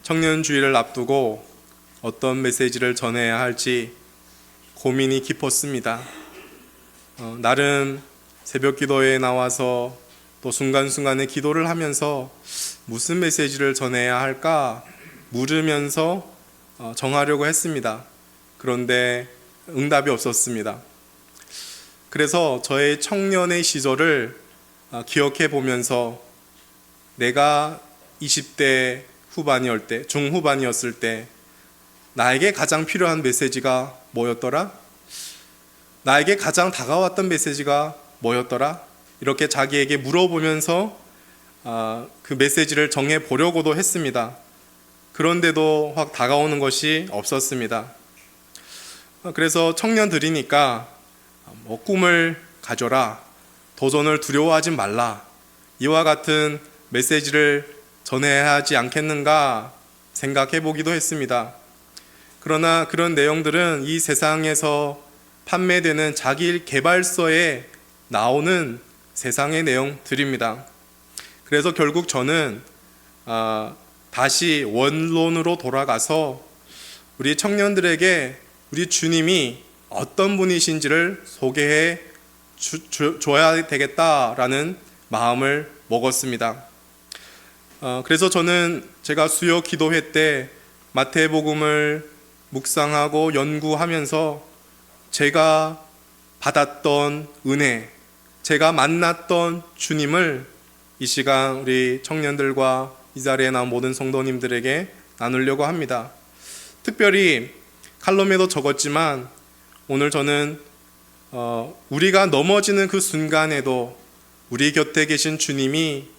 청년주의를 앞두고 어떤 메시지를 전해야 할지 고민이 깊었습니다. 나름 새벽 기도에 나와서 또 순간순간에 기도를 하면서 무슨 메시지를 전해야 할까 물으면서 정하려고 했습니다. 그런데 응답이 없었습니다. 그래서 저의 청년의 시절을 기억해 보면서 내가 20대 후반이었을 때, 중후반이었을 때 나에게 가장 필요한 메시지가 뭐였더라? 나에게 가장 다가왔던 메시지가 뭐였더라? 이렇게 자기에게 물어보면서 그 메시지를 정해 보려고도 했습니다. 그런데도 확 다가오는 것이 없었습니다. 그래서 청년들이니까 꿈을 가져라, 도전을 두려워하지 말라, 이와 같은 메시지를 전해야 하지 않겠는가 생각해 보기도 했습니다. 그러나 그런 내용들은 이 세상에서 판매되는 자기 개발서에 나오는 세상의 내용들입니다. 그래서 결국 저는 다시 원론으로 돌아가서 우리 청년들에게 우리 주님이 어떤 분이신지를 소개해 줘야 되겠다라는 마음을 먹었습니다. 그래서 저는 제가 수요 기도회 때 마태복음을 묵상하고 연구하면서 제가 받았던 은혜, 제가 만났던 주님을 이 시간 우리 청년들과 이 자리에 나온 모든 성도님들에게 나누려고 합니다. 특별히 칼럼에도 적었지만 오늘 저는 우리가 넘어지는 그 순간에도 우리 곁에 계신 주님이,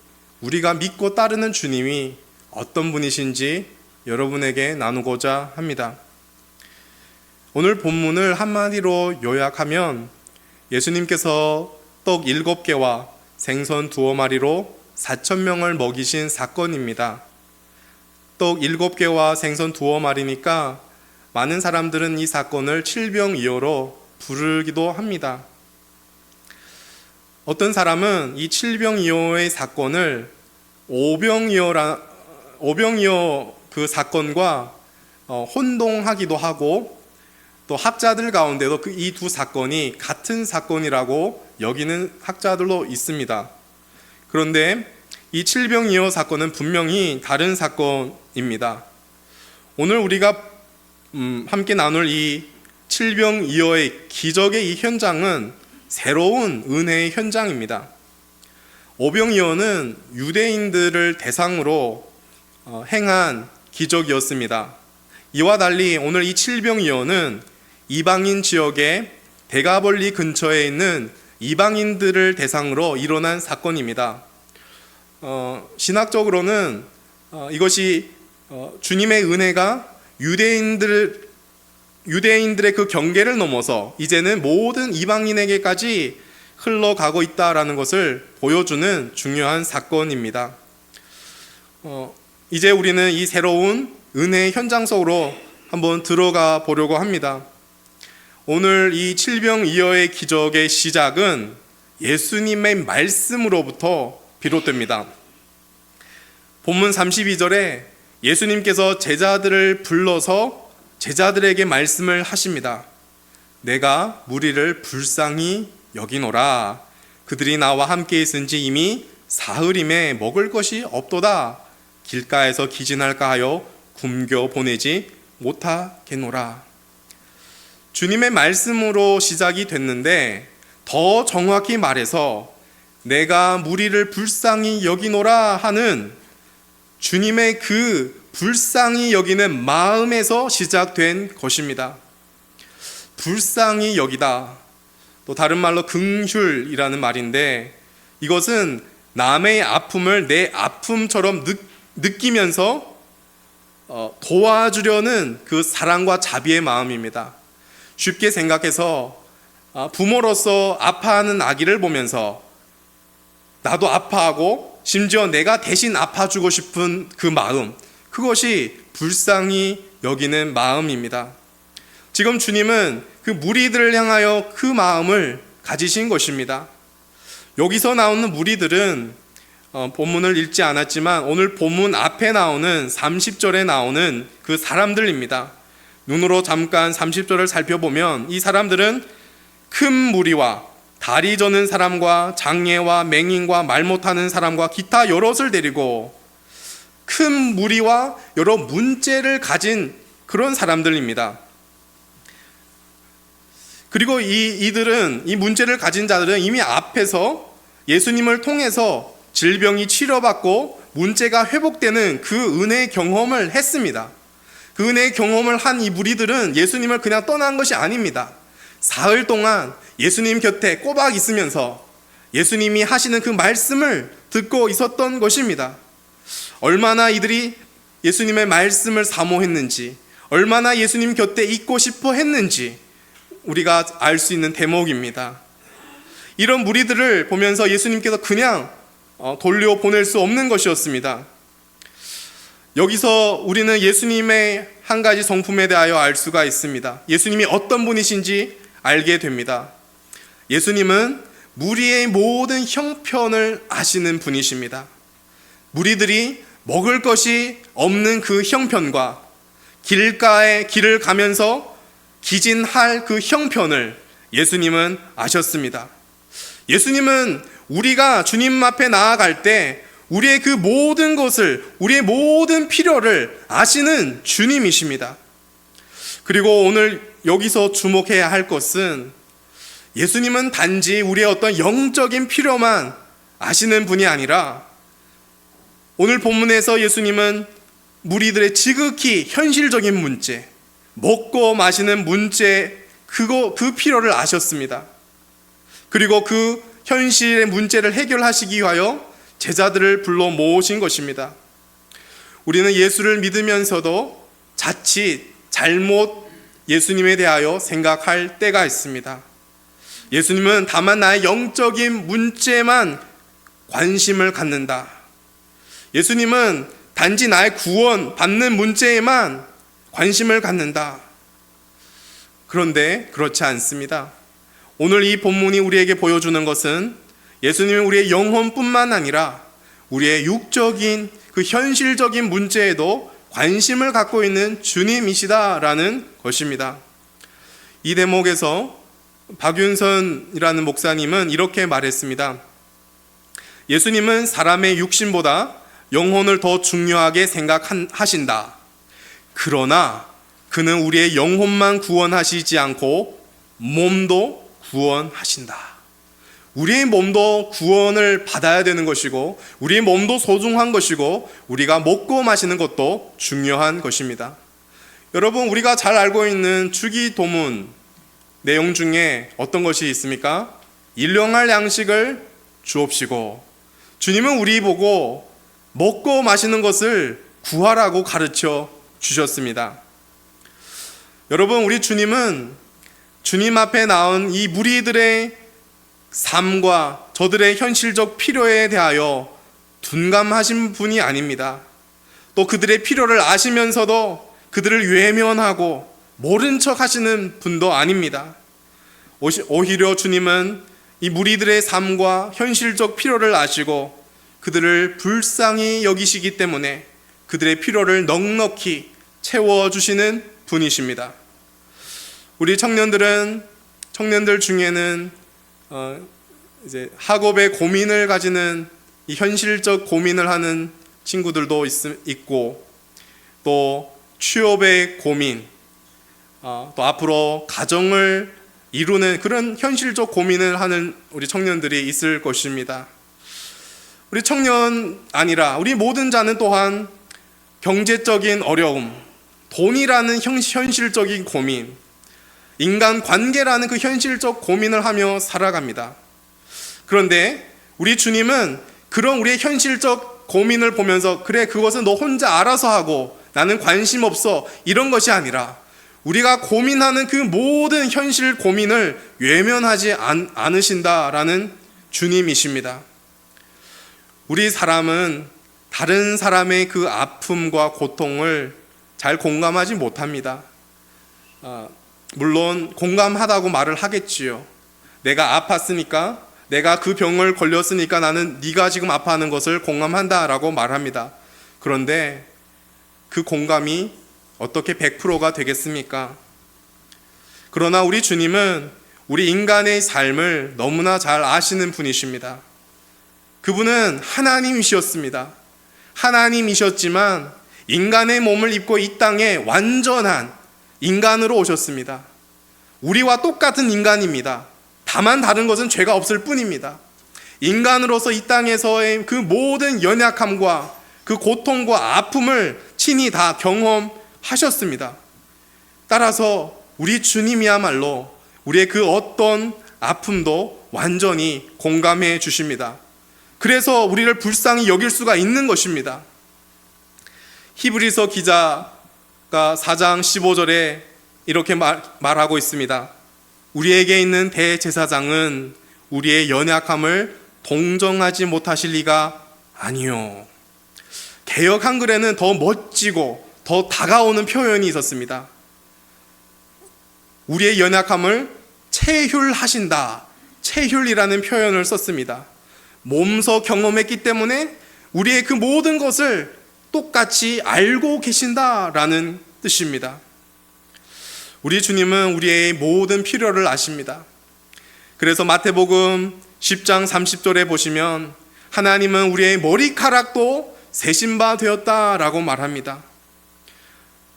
우리가 믿고 따르는 주님이 어떤 분이신지 여러분에게 나누고자 합니다. 오늘 본문을 한마디로 요약하면 예수님께서 떡 7개와 생선 2마리로 4,000명을 먹이신 사건입니다. 떡 7개와 생선 2마리니까 많은 사람들은 이 사건을 칠병이어로 부르기도 합니다. 어떤 사람은 이 칠병이어의 사건을 오병이어 그 사건과 혼동하기도 하고, 또 학자들 가운데도 이 두 사건이 같은 사건이라고 여기는 학자들도 있습니다. 그런데 이 칠병이어 사건은 분명히 다른 사건입니다. 오늘 우리가 함께 나눌 이 칠병이어의 기적의 이 현장은 새로운 은혜의 현장입니다. 오병이어는 유대인들을 대상으로 행한 기적이었습니다. 이와 달리 오늘 이 칠병이어는 이방인 지역의 대가벌리 근처에 있는 이방인들을 대상으로 일어난 사건입니다. 신학적으로는 이것이 주님의 은혜가 유대인들의 그 경계를 넘어서 이제는 모든 이방인에게까지 흘러가고 있다라는 것을 보여주는 중요한 사건입니다. 이제 우리는 이 새로운 은혜의 현장 속으로 한번 들어가 보려고 합니다. 오늘 이 칠병이어의 기적의 시작은 예수님의 말씀으로부터 비롯됩니다. 본문 32절에 예수님께서 제자들을 불러서 제자들에게 말씀을 하십니다. 내가 무리를 불쌍히 여기노라. 그들이 나와 함께 있은지 이미 사흘임에 먹을 것이 없도다. 길가에서 기진할까 하여 굶겨 보내지 못하겠노라. 주님의 말씀으로 시작이 됐는데, 더 정확히 말해서 내가 무리를 불쌍히 여기노라 하는 주님의 그 불쌍히 여기는 마음에서 시작된 것입니다. 불쌍히 여기다, 또 다른 말로 긍휼이라는 말인데, 이것은 남의 아픔을 내 아픔처럼 느끼면서 도와주려는 그 사랑과 자비의 마음입니다. 쉽게 생각해서 부모로서 아파하는 아기를 보면서 나도 아파하고 심지어 내가 대신 아파주고 싶은 그 마음, 그것이 불쌍히 여기는 마음입니다. 지금 주님은 그 무리들을 향하여 그 마음을 가지신 것입니다. 여기서 나오는 무리들은 본문을 읽지 않았지만 오늘 본문 앞에 나오는 30절에 나오는 그 사람들입니다. 눈으로 잠깐 30절을 살펴보면 이 사람들은 큰 무리와 다리 저는 사람과 장애와 맹인과 말 못하는 사람과 기타 여럿을 데리고 큰 무리와 여러 문제를 가진 그런 사람들입니다. 그리고 이들은, 이 문제를 가진 자들은 이미 앞에서 예수님을 통해서 질병이 치료받고 문제가 회복되는 그 은혜의 경험을 했습니다. 그 은혜의 경험을 한 이 무리들은 예수님을 그냥 떠난 것이 아닙니다. 사흘 동안 예수님 곁에 꼬박 있으면서 예수님이 하시는 그 말씀을 듣고 있었던 것입니다. 얼마나 이들이 예수님의 말씀을 사모했는지, 얼마나 예수님 곁에 있고 싶어 했는지 우리가 알 수 있는 대목입니다. 이런 무리들을 보면서 예수님께서 그냥 돌려보낼 수 없는 것이었습니다. 여기서 우리는 예수님의 한 가지 성품에 대하여 알 수가 있습니다. 예수님이 어떤 분이신지 알게 됩니다. 예수님은 무리의 모든 형편을 아시는 분이십니다. 무리들이 먹을 것이 없는 그 형편과 길가에 길을 가면서 기진할 그 형편을 예수님은 아셨습니다. 예수님은 우리가 주님 앞에 나아갈 때 우리의 그 모든 것을, 우리의 모든 필요를 아시는 주님이십니다. 그리고 오늘 여기서 주목해야 할 것은 예수님은 단지 우리의 어떤 영적인 필요만 아시는 분이 아니라 오늘 본문에서 예수님은 무리들의 지극히 현실적인 문제, 먹고 마시는 문제, 그 필요를 아셨습니다. 그리고 그 현실의 문제를 해결하시기 위하여 제자들을 불러 모으신 것입니다. 우리는 예수를 믿으면서도 자칫 잘못 예수님에 대하여 생각할 때가 있습니다. 예수님은 다만 나의 영적인 문제만 관심을 갖는다. 예수님은 단지 나의 구원 받는 문제에만 관심을 갖는다. 그런데 그렇지 않습니다. 오늘 이 본문이 우리에게 보여주는 것은 예수님은 우리의 영혼뿐만 아니라 우리의 육적인 그 현실적인 문제에도 관심을 갖고 있는 주님이시다라는 것입니다. 이 대목에서 박윤선이라는 목사님은 이렇게 말했습니다. 예수님은 사람의 육신보다 영혼을 더 중요하게 생각하신다. 그러나 그는 우리의 영혼만 구원하시지 않고 몸도 구원하신다. 우리의 몸도 구원을 받아야 되는 것이고 우리의 몸도 소중한 것이고 우리가 먹고 마시는 것도 중요한 것입니다. 여러분, 우리가 잘 알고 있는 주기도문 내용 중에 어떤 것이 있습니까? 일용할 양식을 주옵시고, 주님은 우리 보고 먹고 마시는 것을 구하라고 가르쳐 주셨습니다. 여러분, 우리 주님은 주님 앞에 나온 이 무리들의 삶과 저들의 현실적 필요에 대하여 둔감하신 분이 아닙니다. 또 그들의 필요를 아시면서도 그들을 외면하고 모른 척 하시는 분도 아닙니다. 오히려 주님은 이 무리들의 삶과 현실적 필요를 아시고 그들을 불쌍히 여기시기 때문에 그들의 필요를 넉넉히 채워주시는 분이십니다. 우리 청년들 중에는 이제 학업의 고민을 가지는 이 현실적 고민을 하는 친구들도 있고, 또 취업의 고민, 또 앞으로 가정을 이루는 그런 현실적 고민을 하는 우리 청년들이 있을 것입니다. 우리 청년 아니라 우리 모든 자는 또한 경제적인 어려움, 돈이라는 현실적인 고민, 인간 관계라는 그 현실적 고민을 하며 살아갑니다. 그런데 우리 주님은 그런 우리의 현실적 고민을 보면서 그래, 그것은 너 혼자 알아서 하고 나는 관심 없어, 이런 것이 아니라 우리가 고민하는 그 모든 현실 고민을 외면하지 않으신다라는 주님이십니다. 우리 사람은 다른 사람의 그 아픔과 고통을 잘 공감하지 못합니다. 물론 공감하다고 말을 하겠지요. 내가 아팠으니까 내가 그 병을 걸렸으니까 나는 네가 지금 아파하는 것을 공감한다라고 말합니다. 그런데 그 공감이 어떻게 100%가 되겠습니까? 그러나 우리 주님은 우리 인간의 삶을 너무나 잘 아시는 분이십니다. 그분은 하나님이셨습니다. 하나님이셨지만 인간의 몸을 입고 이 땅에 완전한 인간으로 오셨습니다. 우리와 똑같은 인간입니다. 다만 다른 것은 죄가 없을 뿐입니다. 인간으로서 이 땅에서의 그 모든 연약함과 그 고통과 아픔을 친히 다 경험하셨습니다. 따라서 우리 주님이야말로 우리의 그 어떤 아픔도 완전히 공감해 주십니다. 그래서 우리를 불쌍히 여길 수가 있는 것입니다. 히브리서 기자가 4장 15절에 이렇게 말하고 있습니다. 우리에게 있는 대제사장은 우리의 연약함을 동정하지 못하실 리가 아니요. 개역 한글에는 더 멋지고 더 다가오는 표현이 있었습니다. 우리의 연약함을 체휼하신다. 체휼이라는 표현을 썼습니다. 몸소 경험했기 때문에 우리의 그 모든 것을 똑같이 알고 계신다라는 뜻입니다. 우리 주님은 우리의 모든 필요를 아십니다. 그래서 마태복음 10장 30절에 보시면 하나님은 우리의 머리카락도 세신 바 되었다라고 말합니다.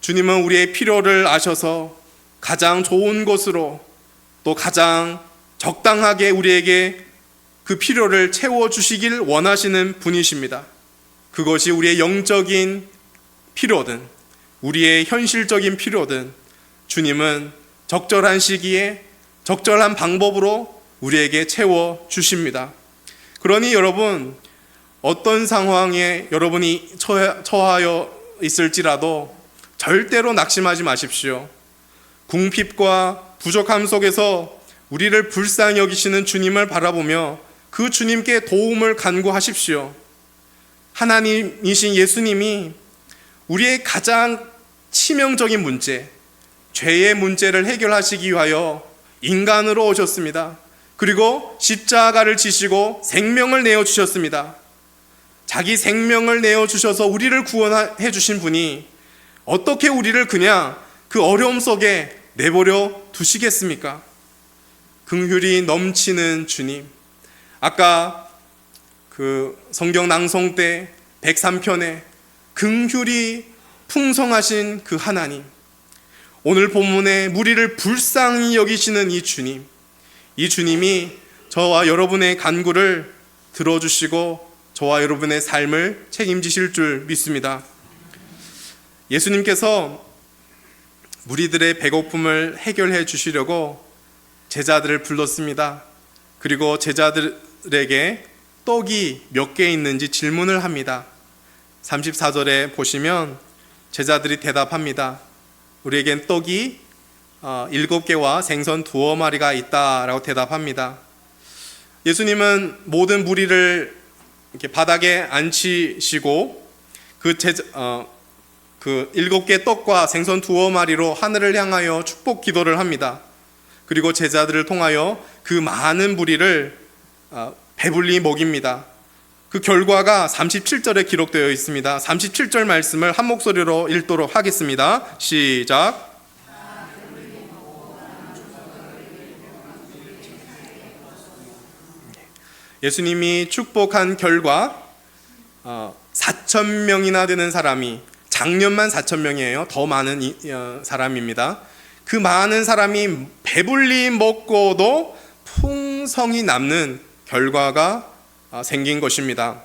주님은 우리의 필요를 아셔서 가장 좋은 것으로 또 가장 적당하게 우리에게 그 필요를 채워주시길 원하시는 분이십니다. 그것이 우리의 영적인 필요든 우리의 현실적인 필요든 주님은 적절한 시기에 적절한 방법으로 우리에게 채워주십니다. 그러니 여러분, 어떤 상황에 여러분이 처하여 있을지라도 절대로 낙심하지 마십시오. 궁핍과 부족함 속에서 우리를 불쌍히 여기시는 주님을 바라보며 그 주님께 도움을 간구하십시오. 하나님이신 예수님이 우리의 가장 치명적인 문제, 죄의 문제를 해결하시기 위하여 인간으로 오셨습니다. 그리고 십자가를 지시고 생명을 내어주셨습니다. 자기 생명을 내어주셔서 우리를 구원해 주신 분이 어떻게 우리를 그냥 그 어려움 속에 내버려 두시겠습니까? 긍휼이 넘치는 주님. 아까 그 성경 낭송 때 103편에 긍휼이 풍성하신 그 하나님, 오늘 본문에 우리를 불쌍히 여기시는 이 주님, 이 주님이 저와 여러분의 간구를 들어주시고 저와 여러분의 삶을 책임지실 줄 믿습니다. 예수님께서 무리들의 배고픔을 해결해 주시려고 제자들을 불렀습니다. 그리고 제자들에게 떡이 몇 개 있는지 질문을 합니다. 34절에 보시면 제자들이 대답합니다. 우리에겐 떡이 7개와 생선 2마리가 있다라고 대답합니다. 예수님은 모든 무리를 이렇게 바닥에 앉히시고 그 7개 떡과 생선 2마리로 하늘을 향하여 축복 기도를 합니다. 그리고 제자들을 통하여 그 많은 무리를 배불리 먹입니다. 그 결과가 37절에 기록되어 있습니다. 37절 말씀을 한 목소리로 읽도록 하겠습니다. 시작. 예수님이 축복한 결과 4,000명이나 되는 사람이, 작년만 4,000명이에요. 더 많은 사람입니다. 그 많은 사람이 배불리 먹고도 풍성이 남는 결과가 생긴 것입니다.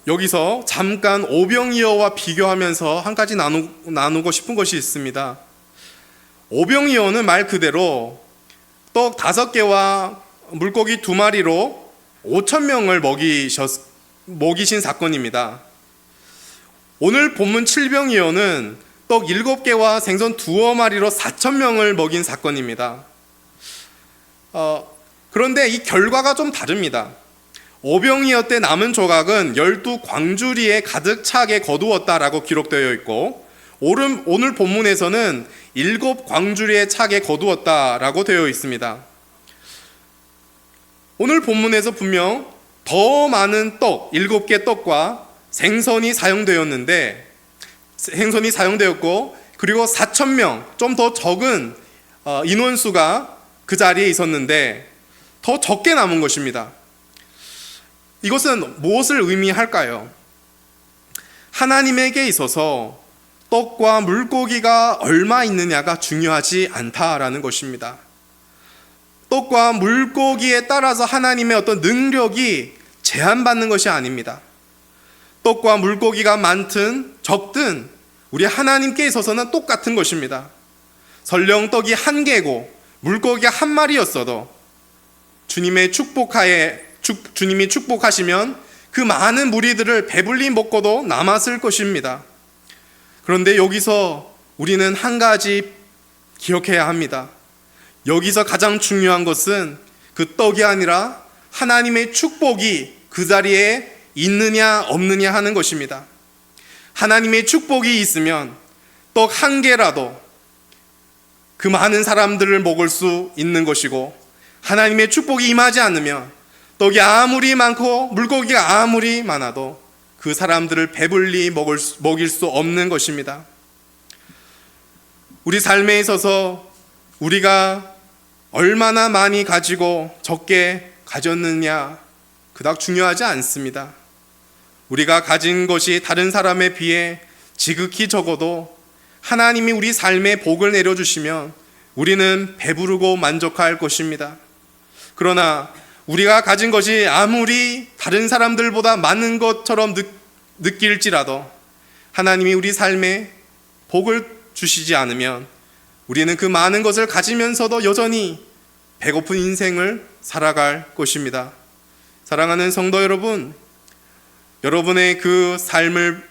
여기서 잠깐 오병이어와 비교하면서 한 가지 나누고 싶은 것이 있습니다. 오병이어는 말 그대로 떡 5개와 물고기 2마리로 5,000명을 먹이신 사건입니다. 오늘 본문 7병이어는 떡 7개와 생선 2마리로 4,000명을 먹인 사건입니다. 그런데 이 결과가 좀 다릅니다. 오병이어 때 남은 조각은 12광주리에 가득 차게 거두었다라고 기록되어 있고, 오늘 본문에서는 7광주리에 차게 거두었다라고 되어 있습니다. 오늘 본문에서 분명 더 많은 떡, 7개 떡과 생선이 사용되었고, 그리고 4,000명, 좀 더 적은 인원수가 그 자리에 있었는데 더 적게 남은 것입니다. 이것은 무엇을 의미할까요? 하나님에게 있어서 떡과 물고기가 얼마 있느냐가 중요하지 않다라는 것입니다. 떡과 물고기에 따라서 하나님의 어떤 능력이 제한받는 것이 아닙니다. 떡과 물고기가 많든 적든 우리 하나님께 있어서는 똑같은 것입니다. 설령 떡이 1개고 물고기가 1마리였어도 주님이 축복하시면 그 많은 무리들을 배불리 먹고도 남았을 것입니다. 그런데 여기서 우리는 한 가지 기억해야 합니다. 여기서 가장 중요한 것은 그 떡이 아니라 하나님의 축복이 그 자리에 있느냐 없느냐 하는 것입니다. 하나님의 축복이 있으면 떡 1개라도 그 많은 사람들을 먹을 수 있는 것이고, 하나님의 축복이 임하지 않으면 떡이 아무리 많고 물고기가 아무리 많아도 그 사람들을 배불리 먹일 수 없는 것입니다. 우리 삶에 있어서 우리가 얼마나 많이 가지고 적게 가졌느냐 그닥 중요하지 않습니다. 우리가 가진 것이 다른 사람에 비해 지극히 적어도 하나님이 우리 삶에 복을 내려주시면 우리는 배부르고 만족할 것입니다. 그러나 우리가 가진 것이 아무리 다른 사람들보다 많은 것처럼 느낄지라도 하나님이 우리 삶에 복을 주시지 않으면 우리는 그 많은 것을 가지면서도 여전히 배고픈 인생을 살아갈 것입니다. 사랑하는 성도 여러분, 여러분의 그 삶을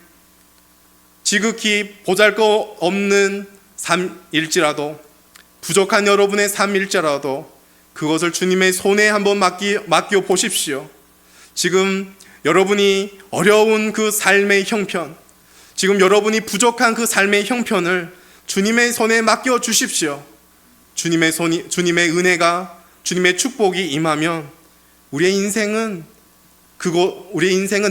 지극히 보잘것없는 삶일지라도, 부족한 여러분의 삶일지라도 그것을 주님의 손에 한번 맡겨 보십시오. 지금 여러분이 어려운 그 삶의 형편, 지금 여러분이 부족한 그 삶의 형편을 주님의 손에 맡겨 주십시오. 주님의 은혜가, 주님의 축복이 임하면 우리의 인생은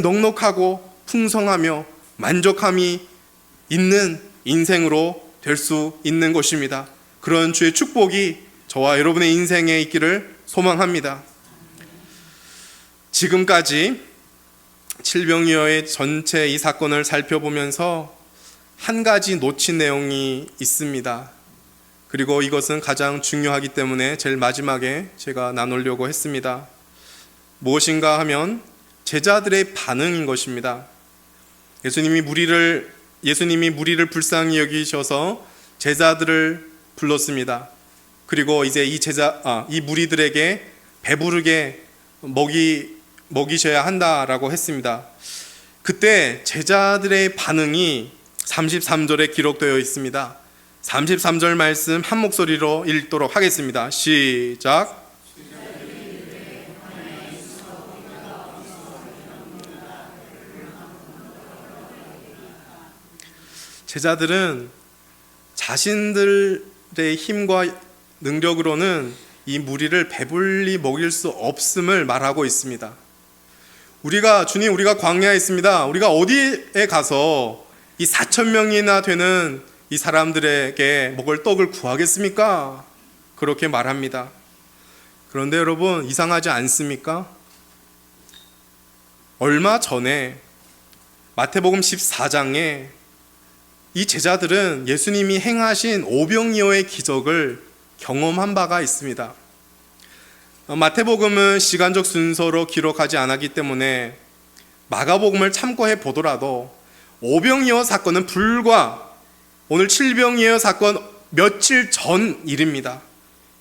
넉넉하고 풍성하며 만족함이 있는 인생으로 될 수 있는 것입니다. 그런 주의 축복이 저와 여러분의 인생에 있기를 소망합니다. 지금까지 칠병이어의 전체 이 사건을 살펴보면서 한 가지 놓친 내용이 있습니다. 그리고 이것은 가장 중요하기 때문에 제일 마지막에 제가 나누려고 했습니다. 무엇인가 하면 제자들의 반응인 것입니다. 예수님이 무리를 불쌍히 여기셔서 제자들을 불렀습니다. 그리고 이제 이 무리들에게 배부르게 먹이셔야 한다라고 했습니다. 그때 제자들의 반응이 33절에 기록되어 있습니다. 33절 말씀 한 목소리로 읽도록 하겠습니다. 시작. 제자들은 자신들의 힘과 능력으로는 이 무리를 배불리 먹일 수 없음을 말하고 있습니다. 우리가 광야에 있습니다. 우리가 어디에 가서 이 4,000명이나 되는 이 사람들에게 먹을 떡을 구하겠습니까? 그렇게 말합니다. 그런데 여러분, 이상하지 않습니까? 얼마 전에 마태복음 14장에 이 제자들은 예수님이 행하신 오병이어의 기적을 경험한 바가 있습니다. 마태복음은 시간적 순서로 기록하지 않았기 때문에 마가복음을 참고해 보더라도 오병이어 사건은 불과 오늘 칠병이어 사건 며칠 전 일입니다.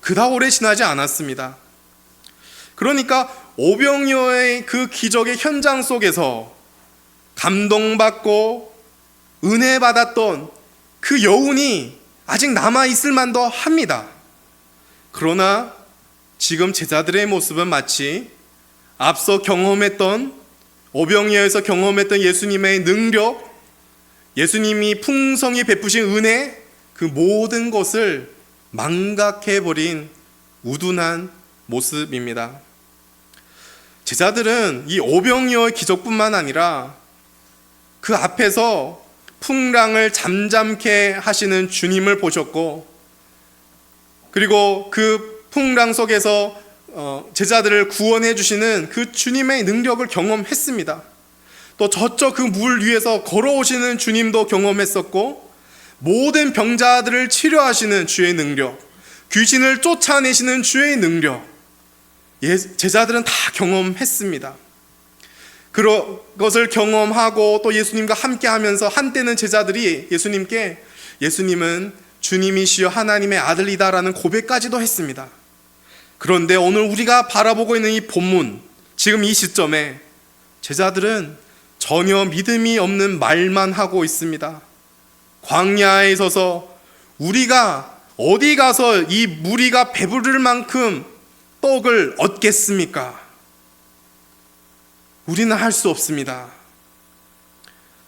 그다지 오래 지나지 않았습니다. 그러니까 오병이어의 그 기적의 현장 속에서 감동받고 은혜 받았던 그 여운이 아직 남아있을 만도 합니다. 그러나 지금 제자들의 모습은 마치 앞서 오병이어에서 경험했던 예수님의 능력, 예수님이 풍성히 베푸신 은혜, 그 모든 것을 망각해버린 우둔한 모습입니다. 제자들은 이 오병이어의 기적뿐만 아니라 그 앞에서 풍랑을 잠잠케 하시는 주님을 보셨고, 그리고 그 풍랑 속에서 제자들을 구원해 주시는 그 주님의 능력을 경험했습니다. 또 저쪽 그 물 위에서 걸어오시는 주님도 경험했었고, 모든 병자들을 치료하시는 주의 능력, 귀신을 쫓아내시는 주의 능력, 제자들은 다 경험했습니다. 그것을 경험하고 또 예수님과 함께 하면서 한때는 제자들이 예수님께 예수님은 주님이시여 하나님의 아들이다라는 고백까지도 했습니다. 그런데 오늘 우리가 바라보고 있는 이 본문, 지금 이 시점에 제자들은 전혀 믿음이 없는 말만 하고 있습니다. 광야에 서서 우리가 어디 가서 이 무리가 배부를 만큼 떡을 얻겠습니까? 우리는 할 수 없습니다.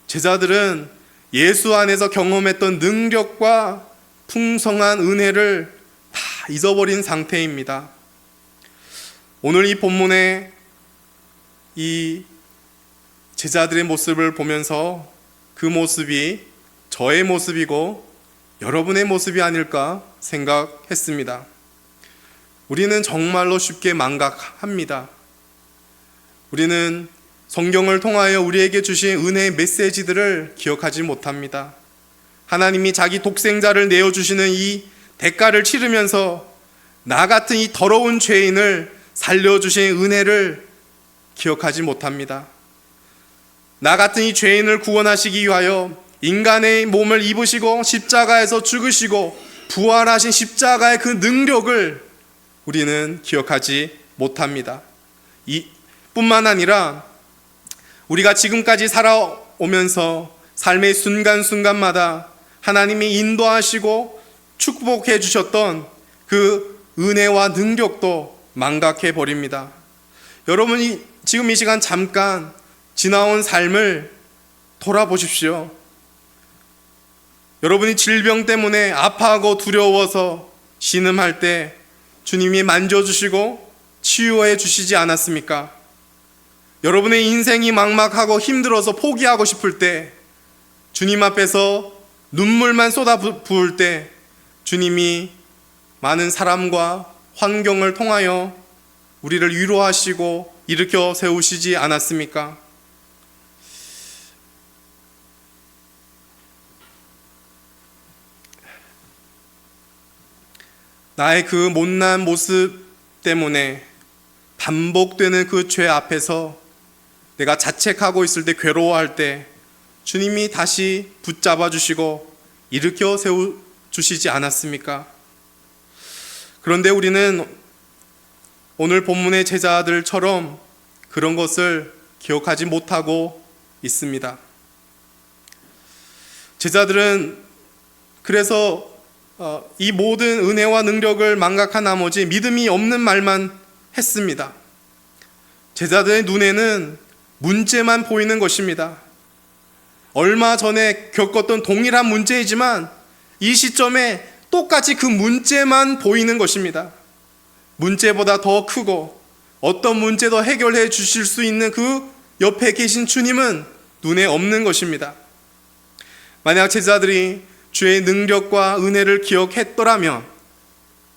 제자들은 예수 안에서 경험했던 능력과 풍성한 은혜를 다 잊어버린 상태입니다. 오늘 이 본문에 이 제자들의 모습을 보면서 그 모습이 저의 모습이고 여러분의 모습이 아닐까 생각했습니다. 우리는 정말로 쉽게 망각합니다. 우리는 성경을 통하여 우리에게 주신 은혜의 메시지들을 기억하지 못합니다. 하나님이 자기 독생자를 내어주시는 이 대가를 치르면서 나 같은 이 더러운 죄인을 살려주신 은혜를 기억하지 못합니다. 나 같은 이 죄인을 구원하시기 위하여 인간의 몸을 입으시고 십자가에서 죽으시고 부활하신 십자가의 그 능력을 우리는 기억하지 못합니다. 뿐만 아니라 우리가 지금까지 살아오면서 삶의 순간순간마다 하나님이 인도하시고 축복해 주셨던 그 은혜와 능력도 망각해 버립니다. 여러분이 지금 이 시간 잠깐 지나온 삶을 돌아보십시오. 여러분이 질병 때문에 아파하고 두려워서 신음할 때 주님이 만져주시고 치유해 주시지 않았습니까? 여러분의 인생이 막막하고 힘들어서 포기하고 싶을 때, 주님 앞에서 눈물만 쏟아 부을 때 주님이 많은 사람과 환경을 통하여 우리를 위로하시고 일으켜 세우시지 않았습니까? 나의 그 못난 모습 때문에 반복되는 그 죄 앞에서 내가 자책하고 있을 때, 괴로워할 때 주님이 다시 붙잡아 주시고 일으켜 세워 주시지 않았습니까? 그런데 우리는 오늘 본문의 제자들처럼 그런 것을 기억하지 못하고 있습니다. 제자들은 그래서 이 모든 은혜와 능력을 망각한 나머지 믿음이 없는 말만 했습니다. 제자들의 눈에는 문제만 보이는 것입니다. 얼마 전에 겪었던 동일한 문제이지만 이 시점에 똑같이 그 문제만 보이는 것입니다. 문제보다 더 크고 어떤 문제도 해결해 주실 수 있는 그 옆에 계신 주님은 눈에 없는 것입니다. 만약 제자들이 주의 능력과 은혜를 기억했더라면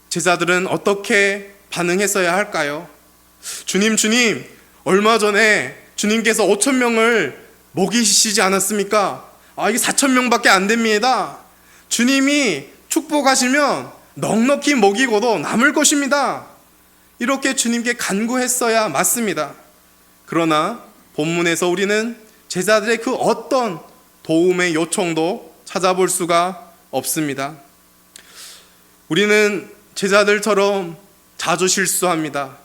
제자들은 어떻게 반응했어야 할까요? 주님, 얼마 전에 주님께서 5,000명을 먹이시지 않았습니까? 이게 4,000명밖에 안 됩니다. 주님이 축복하시면 넉넉히 먹이고도 남을 것입니다. 이렇게 주님께 간구했어야 맞습니다. 그러나 본문에서 우리는 제자들의 그 어떤 도움의 요청도 찾아볼 수가 없습니다. 우리는 제자들처럼 자주 실수합니다.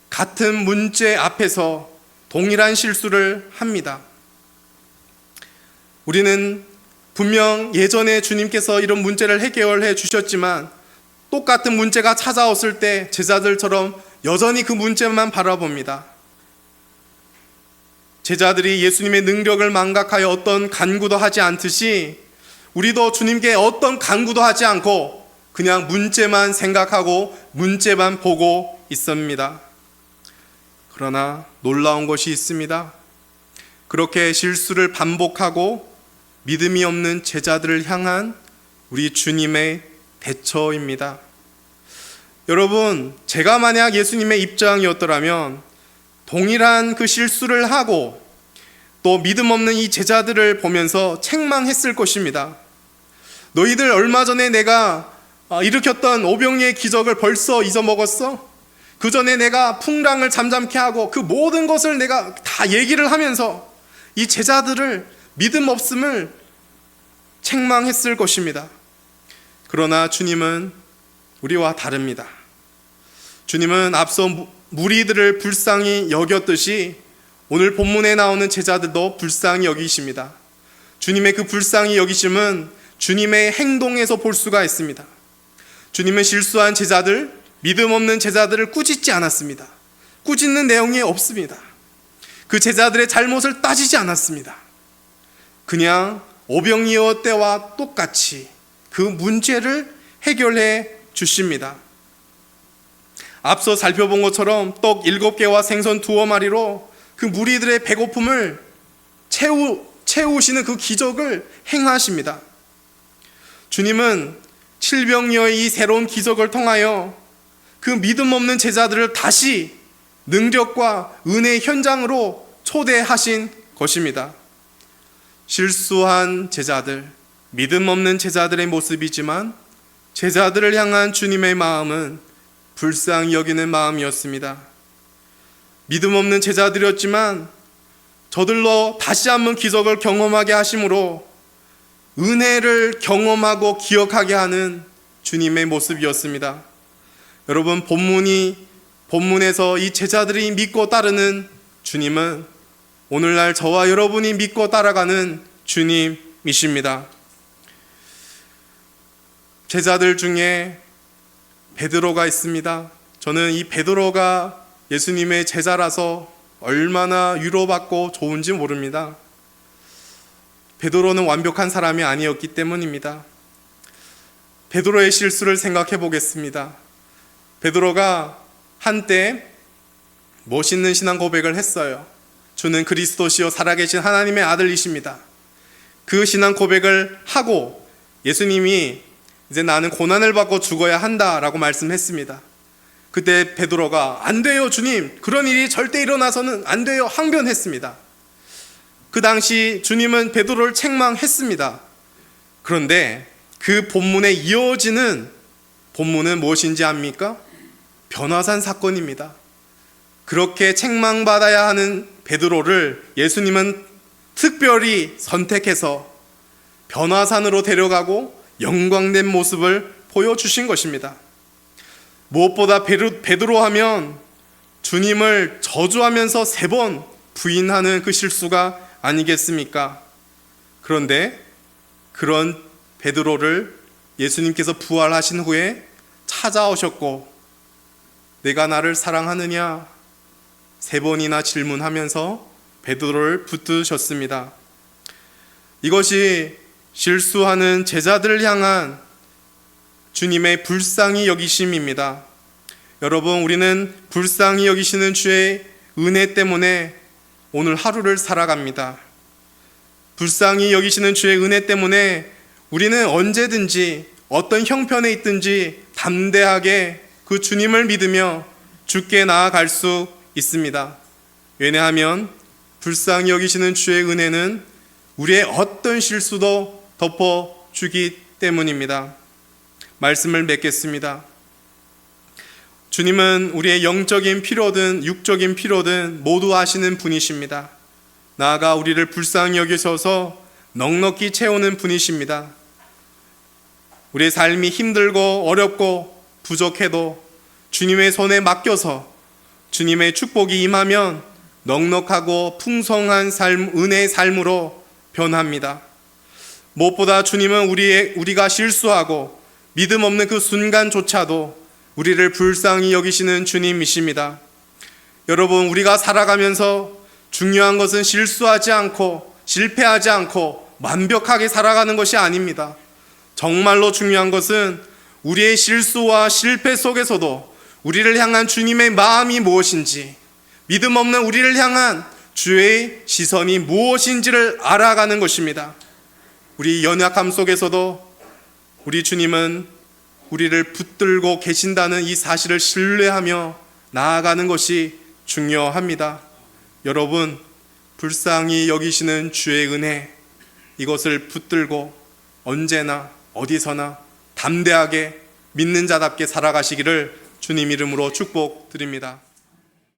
같은 문제 앞에서 동일한 실수를 합니다. 우리는 분명 예전에 주님께서 이런 문제를 해결해 주셨지만 똑같은 문제가 찾아왔을 때 제자들처럼 여전히 그 문제만 바라봅니다. 제자들이 예수님의 능력을 망각하여 어떤 간구도 하지 않듯이 우리도 주님께 어떤 간구도 하지 않고 그냥 문제만 생각하고 문제만 보고 있습니다. 그러나 놀라운 것이 있습니다. 그렇게 실수를 반복하고 믿음이 없는 제자들을 향한 우리 주님의 대처입니다. 여러분, 제가 만약 예수님의 입장이었더라면 동일한 그 실수를 하고 또 믿음 없는 이 제자들을 보면서 책망했을 것입니다. 너희들 얼마 전에 내가 일으켰던 오병이의 기적을 벌써 잊어먹었어? 그 전에 내가 풍랑을 잠잠케 하고 그 모든 것을 내가 다 얘기를 하면서 이 제자들을 믿음 없음을 책망했을 것입니다. 그러나 주님은 우리와 다릅니다. 주님은 앞서 무리들을 불쌍히 여겼듯이 오늘 본문에 나오는 제자들도 불쌍히 여기십니다. 주님의 그 불쌍히 여기심은 주님의 행동에서 볼 수가 있습니다. 주님은 실수한 제자들, 믿음 없는 제자들을 꾸짖지 않았습니다. 꾸짖는 내용이 없습니다. 그 제자들의 잘못을 따지지 않았습니다. 그냥 오병이어 때와 똑같이 그 문제를 해결해 주십니다. 앞서 살펴본 것처럼 떡 7개와 생선 2마리로 그 무리들의 배고픔을 채우시는 그 기적을 행하십니다. 주님은 칠병이어의 이 새로운 기적을 통하여 그 믿음 없는 제자들을 다시 능력과 은혜의 현장으로 초대하신 것입니다. 실수한 제자들, 믿음 없는 제자들의 모습이지만 제자들을 향한 주님의 마음은 불쌍히 여기는 마음이었습니다. 믿음 없는 제자들이었지만 저들로 다시 한번 기적을 경험하게 하심으로 은혜를 경험하고 기억하게 하는 주님의 모습이었습니다. 여러분, 본문에서 이 제자들이 믿고 따르는 주님은 오늘날 저와 여러분이 믿고 따라가는 주님이십니다. 제자들 중에 베드로가 있습니다. 저는 이 베드로가 예수님의 제자라서 얼마나 위로받고 좋은지 모릅니다. 베드로는 완벽한 사람이 아니었기 때문입니다. 베드로의 실수를 생각해 보겠습니다. 베드로가 한때 멋있는 신앙 고백을 했어요. 주는 그리스도시요 살아계신 하나님의 아들이십니다. 그 신앙 고백을 하고 예수님이 이제 나는 고난을 받고 죽어야 한다라고 말씀했습니다. 그때 베드로가 안 돼요 주님, 그런 일이 절대 일어나서는 안 돼요 항변했습니다. 그 당시 주님은 베드로를 책망했습니다. 그런데 그 본문에 이어지는 본문은 무엇인지 압니까? 변화산 사건입니다. 그렇게 책망받아야 하는 베드로를 예수님은 특별히 선택해서 변화산으로 데려가고 영광된 모습을 보여주신 것입니다. 무엇보다 베드로 하면 주님을 저주하면서 3번 부인하는 그 실수가 아니겠습니까? 그런데 그런 베드로를 예수님께서 부활하신 후에 찾아오셨고 내가 나를 사랑하느냐 3번이나 질문하면서 베드로를 붙드셨습니다. 이것이 실수하는 제자들을 향한 주님의 불쌍히 여기심입니다. 여러분, 우리는 불쌍히 여기시는 주의 은혜 때문에 오늘 하루를 살아갑니다. 불쌍히 여기시는 주의 은혜 때문에 우리는 언제든지 어떤 형편에 있든지 담대하게 그 주님을 믿으며 주께 나아갈 수 있습니다. 왜냐하면 불쌍히 여기시는 주의 은혜는 우리의 어떤 실수도 덮어주기 때문입니다. 말씀을 맺겠습니다. 주님은 우리의 영적인 필요든 육적인 필요든 모두 아시는 분이십니다. 나아가 우리를 불쌍히 여기셔서 넉넉히 채우는 분이십니다. 우리의 삶이 힘들고 어렵고 부족해도 주님의 손에 맡겨서 주님의 축복이 임하면 넉넉하고 풍성한 삶, 은혜의 삶으로 변합니다. 무엇보다 주님은 우리가 실수하고 믿음 없는 그 순간조차도 우리를 불쌍히 여기시는 주님이십니다. 여러분, 우리가 살아가면서 중요한 것은 실수하지 않고 실패하지 않고 완벽하게 살아가는 것이 아닙니다. 정말로 중요한 것은 우리의 실수와 실패 속에서도 우리를 향한 주님의 마음이 무엇인지, 믿음 없는 우리를 향한 주의 시선이 무엇인지를 알아가는 것입니다. 우리 연약함 속에서도 우리 주님은 우리를 붙들고 계신다는 이 사실을 신뢰하며 나아가는 것이 중요합니다. 여러분, 불쌍히 여기시는 주의 은혜, 이것을 붙들고 언제나 어디서나 담대하게 믿는 자답게 살아가시기를 주님 이름으로 축복드립니다.